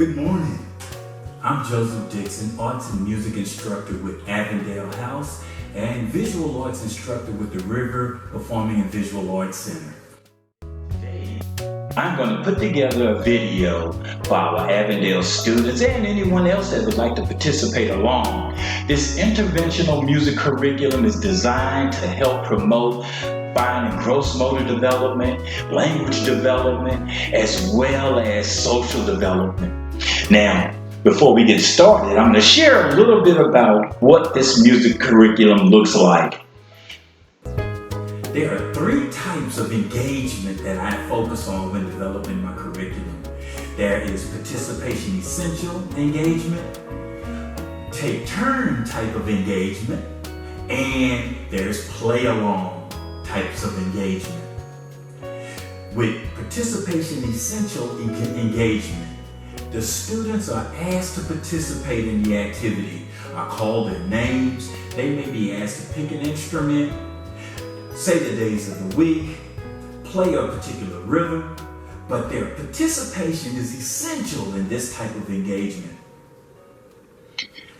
Good morning. I'm Joseph Dixon, arts and music instructor with Avondale House and visual arts instructor with the River Performing and Visual Arts Center. Today, I'm going to put together a video for our Avondale students and anyone else that would like to participate along. This interventional music curriculum is designed to help promote fine and gross motor development, language development, as well as social development. Now, before we get started, I'm going to share a little bit about what this music curriculum looks like. There are 3 types of engagement that I focus on when developing my curriculum. There is participation essential engagement, take turn type of engagement, and there's play along types of engagement. With participation essential engagement, the students are asked to participate in the activity, are called their names, they may be asked to pick an instrument, say the days of the week, play a particular rhythm, but their participation is essential in this type of engagement.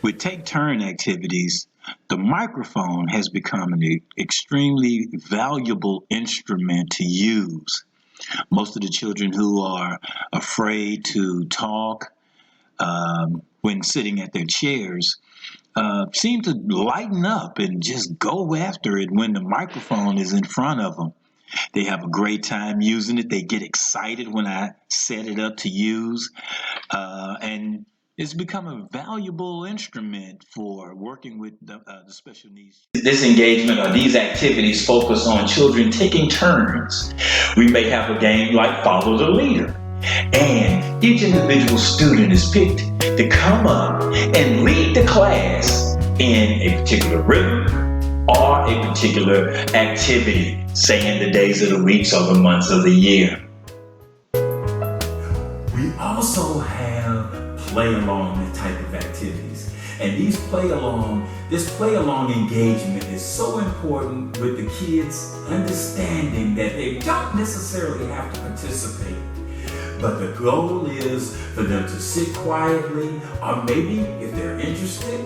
With take-turn activities, the microphone has become an extremely valuable instrument to use. Most of the children who are afraid to talk when sitting at their chairs seem to lighten up and just go after it when the microphone is in front of them. They have a great time using it. They get excited when I set it up to use. And it's become a valuable instrument for working with the special needs. This engagement or these activities focus on children taking turns. We may have a game like Follow the Leader, and each individual student is picked to come up and lead the class in a particular rhythm or a particular activity, say in the days of the weeks or the months of the year. We also have play along type of activities. And this play along engagement is so important with the kids understanding that they don't necessarily have to participate. But the goal is for them to sit quietly, or maybe if they're interested,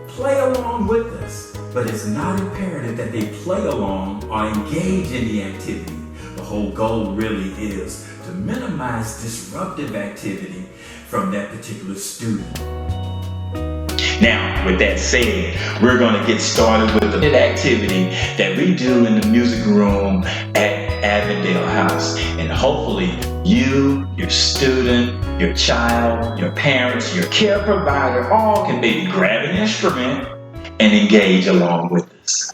play along with us. But it's not imperative that they play along or engage in the activity. The whole goal really is to minimize disruptive activity from that particular student. Now, with that said, we're going to get started with the activity that we do in the music room at Avondale House. And hopefully you, your student, your child, your parents, your care provider, all can maybe grab an instrument and engage along with us.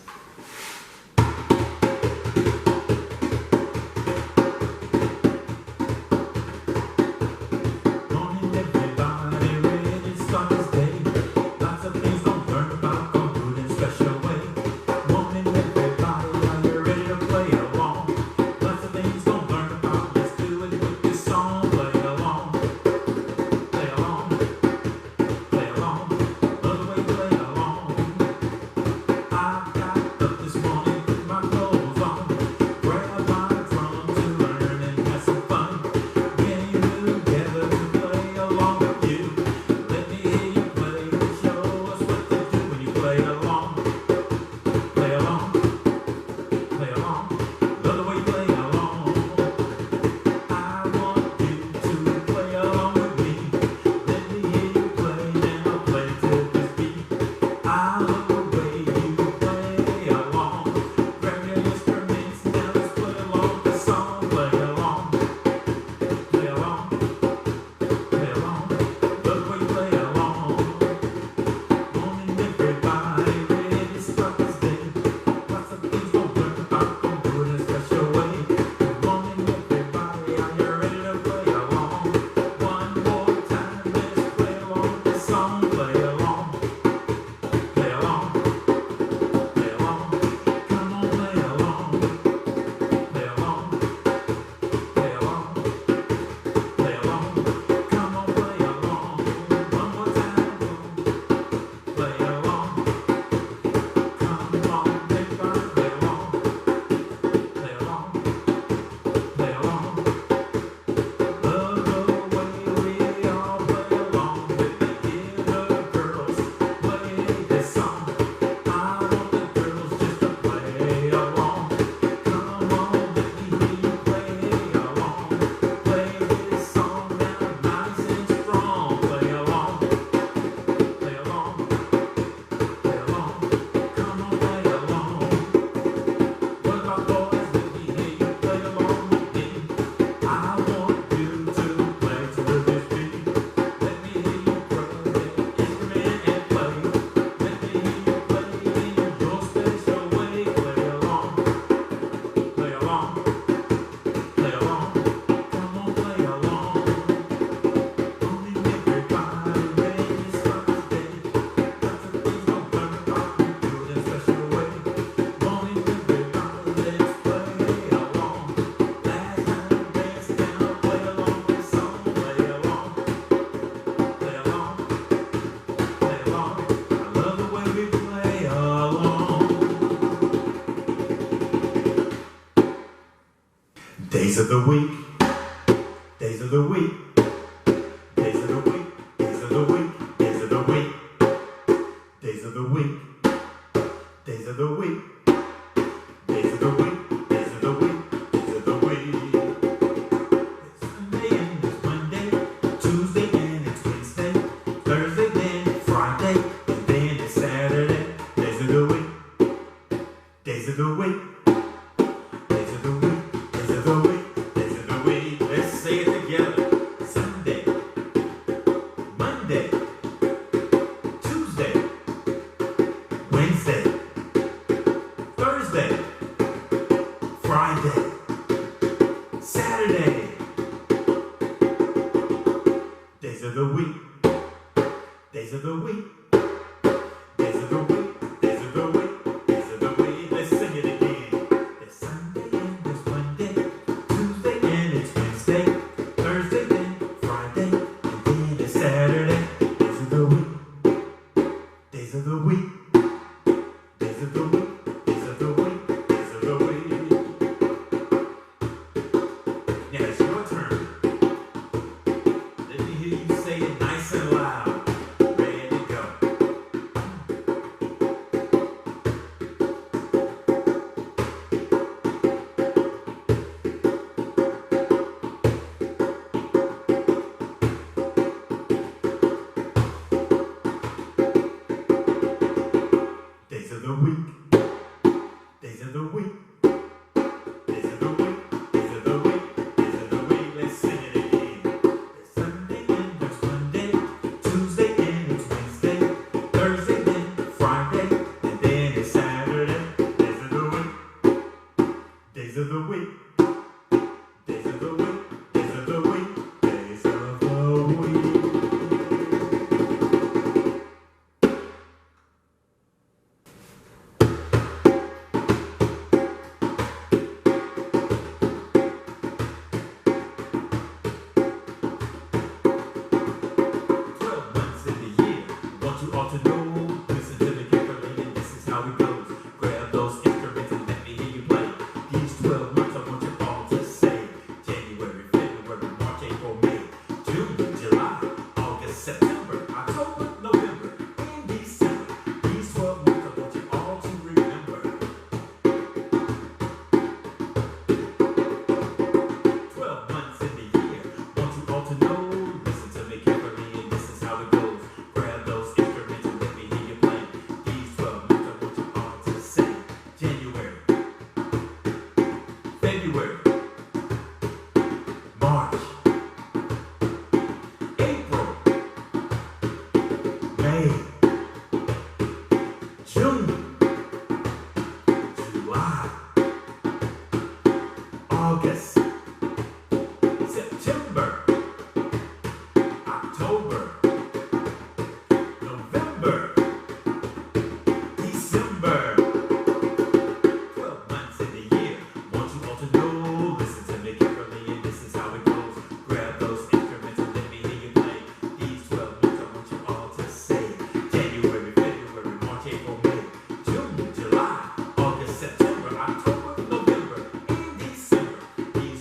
Days of the week, days of the week, days of the week, days of the week, days of the week, days of the week, days of the week, days of the week, days of the week, days of the week. It's Sunday and it's Monday, Tuesday and it's Wednesday, Thursday then Friday, and then it's Saturday. Days of the week, days of the week. Days of the week, days of the week, days of the week. Let's say it together. Sunday, Monday, Tuesday, Wednesday, Thursday, Friday, Saturday. Days of the week, days of the week, days of the week, days of the week, days of the week. Let's sing it again. It's Sunday and it's Monday, Tuesday and it's Wednesday, Thursday then Friday, and then it's Saturday. Days of the week, days of the week, days of the week, days of the week, days of the week. Now it's your turn. Let me hear you say it nice and loud. Ready to go. Days of the week, days of the week, days of the week, days of the week, days of the week. Let's sing it again. It's Sunday and it's Monday, Tuesday and it's Wednesday, Thursday then Friday, and then it's Saturday. Days of the week, days of the week, days of the week, days of the week, days of the week. 12 months in the year, want you all to know. Listen to me carefully, and this is how it goes. Grab those instruments and let me hear you play. These 12 months I want you all to say: January, February, March, April, May, June, July, August, September, October, November, and December. These 12 months I want you all to remember. 12 months in the year, want you all to know. Listen to me carefully, and this is how it goes. Grab those instruments and let me hear you play. These 12 months I want you all to say: January, February, March, April, May, June, July, August, September, October, November, December. 12 months in the year, want you all to know. Listen to me carefully, and this is how it goes. Grab those instruments and let me hear you play. These 12 months I want you all to say: January, February, March, April, May, June, July, August, September, October, November, and December. These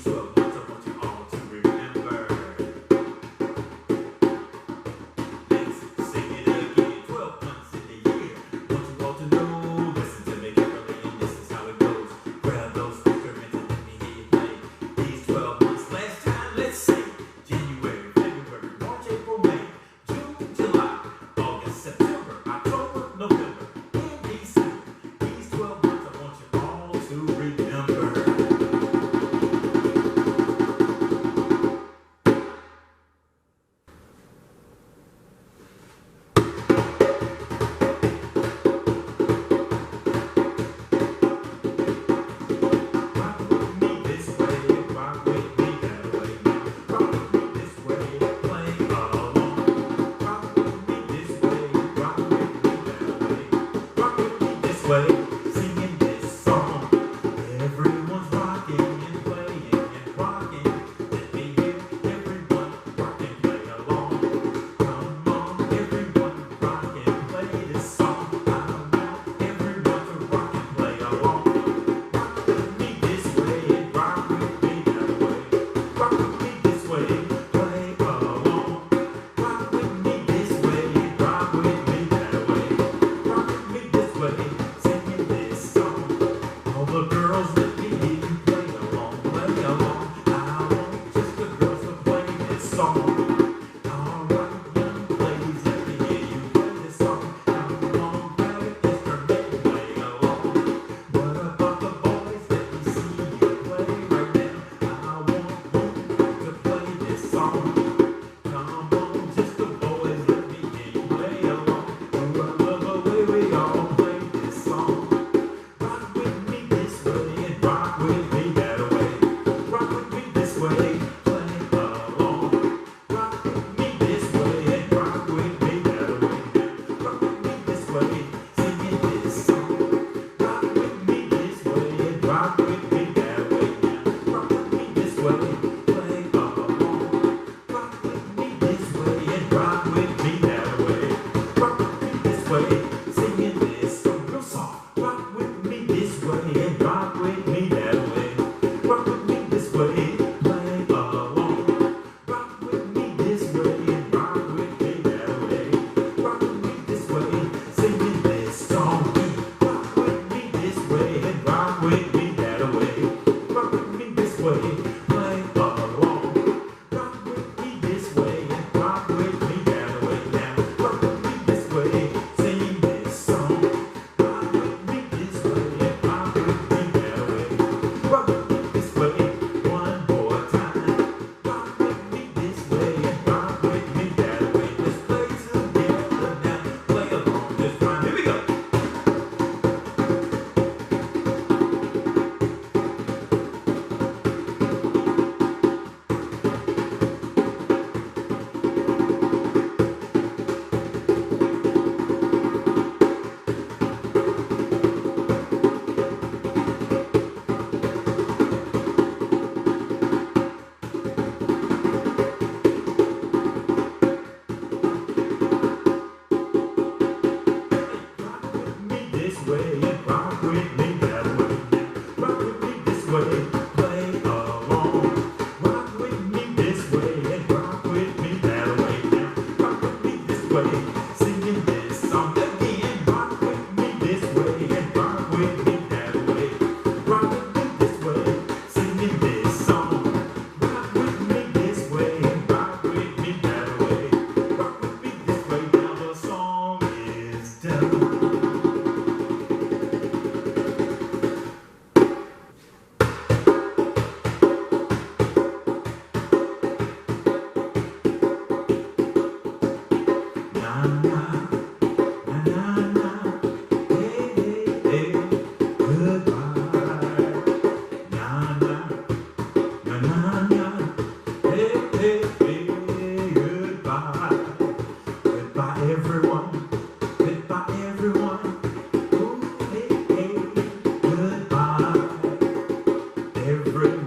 way, play along. Rock with me this way and rock with me that way. Now rock with me this way, singing this song again. Rock with me this way and rock with me that way. Rock with me this way, singing this song. Rock with me this way and rock with me that way. Rock with me this way, now the song is done. Goodbye everyone, goodbye everyone. Ooh, hey, hey, goodbye everyone.